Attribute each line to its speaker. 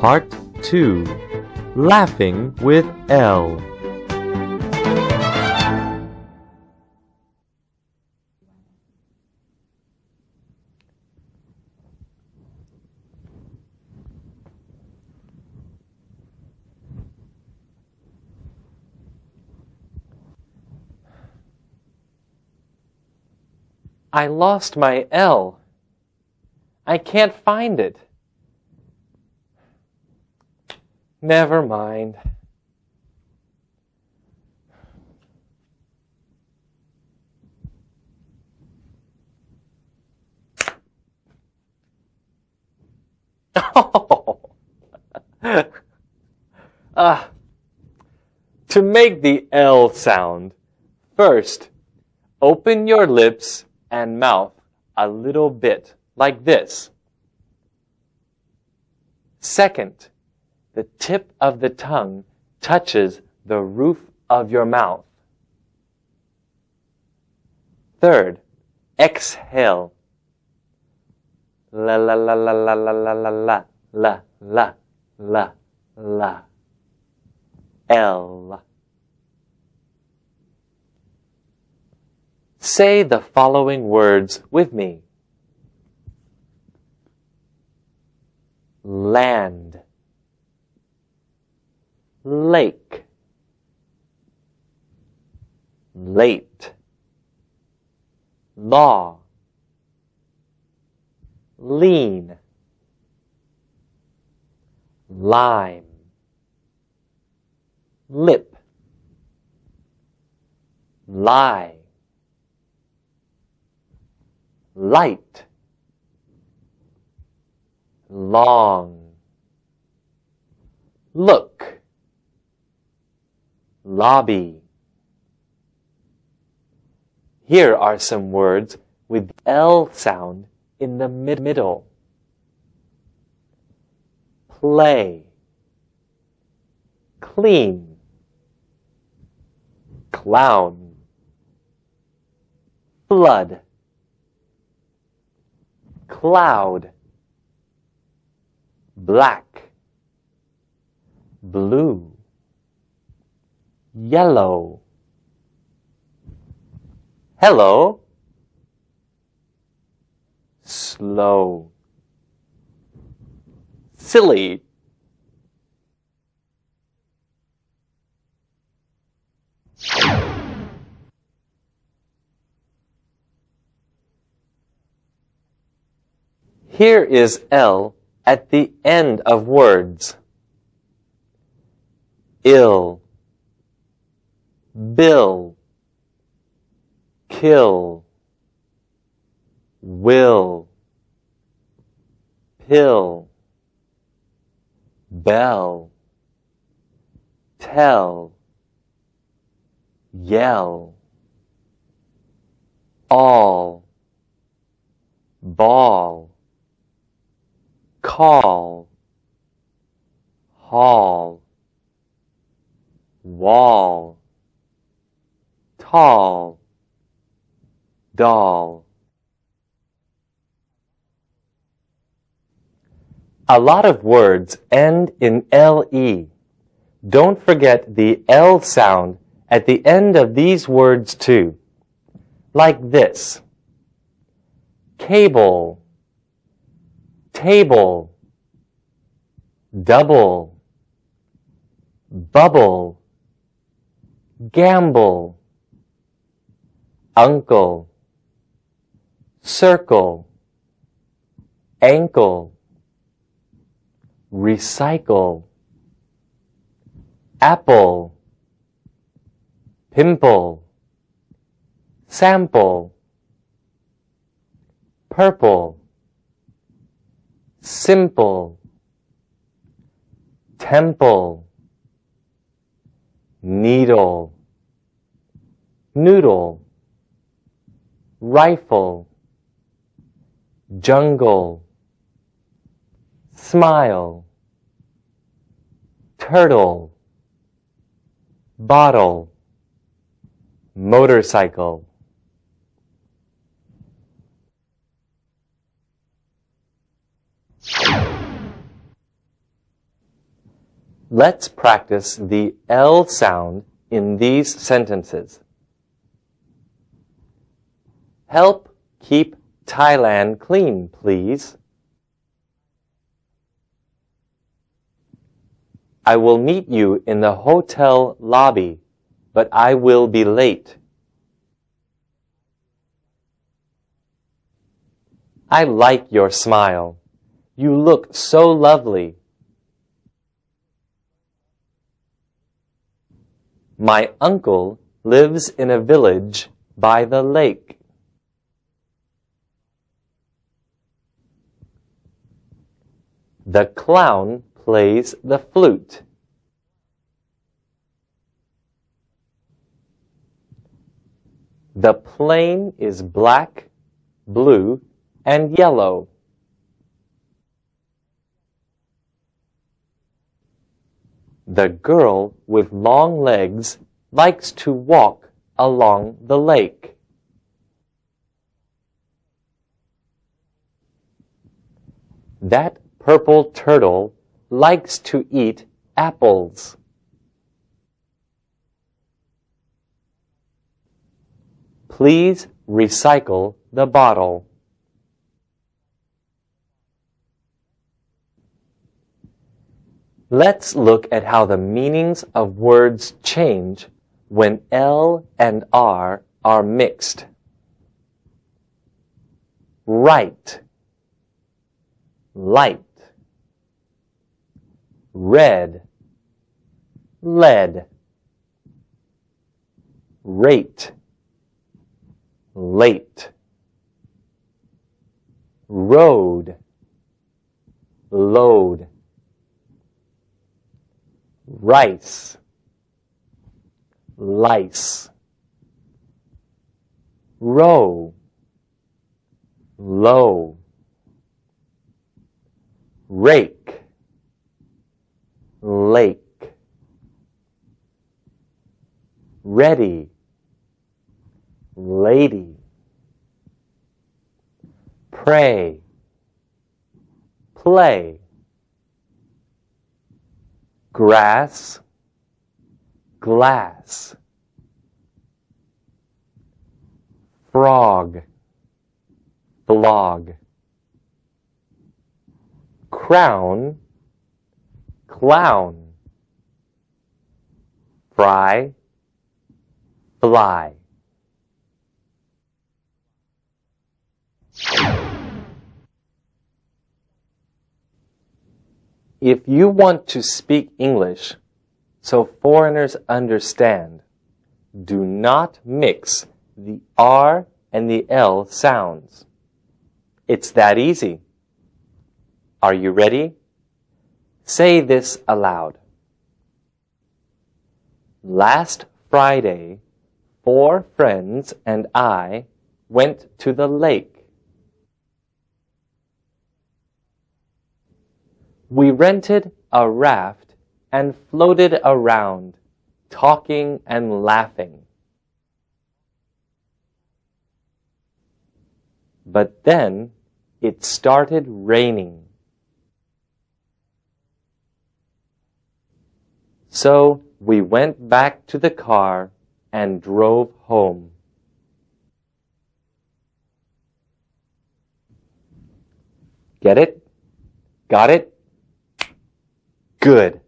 Speaker 1: Part 2 Laughing with L
Speaker 2: I lost my L. I can't find it. Never mind. To make the L sound, first, open your lips and mouth a little bit, like this. Second, the tip of the tongue touches the roof of your mouth. Third, exhale. La la la la la la la la la la la la la. L. Say the following words with me. Land, lake, late, law, lean, lime, lip, lie, light, long, look, lobby. Here are some words with the L sound in the middle. Play, clean, clown, flood, cloud, black, blue, yellow, hello, slow, silly, Here is L at the end of words. Ill, bill, kill, will, pill, bell, tell, yell, all, ball, call, hall, wall, tall, doll. A lot of words end in LE. Don't forget the L sound at the end of these words too. Like this. Cable, table, double, bubble, gamble, uncle, circle, ankle, recycle, apple, pimple, sample, purple, simple, temple, needle, noodle, rifle, jungle, smile, turtle, bottle, motorcycle. Let's practice the L sound in these sentences. Help keep Thailand clean, please. I will meet you in the hotel lobby, but I will be late. I like your smile. You look so lovely. My uncle lives in a village by the lake. The clown plays the flute. The plane is black, blue, and yellow. The girl with long legs likes to walk along the lake. That purple turtle likes to eat apples. Please recycle the bottle. Let's look at how the meanings of words change when L and R are mixed. Right, light, red, lead, rate, late, road, load, rice, lice, row, low, rake, lake, ready, lady, pray, play, grass, glass, frog, blog, crown, clown, fry, fly. If you want to speak English so foreigners understand, do not mix the R and the L sounds. It's that easy. Are you ready? Say this aloud. Last Friday, 4 friends and I went to the lake. We rented a raft and floated around, talking and laughing. But then it started raining. So we went back to the car and drove home. Get it? Got it? Good.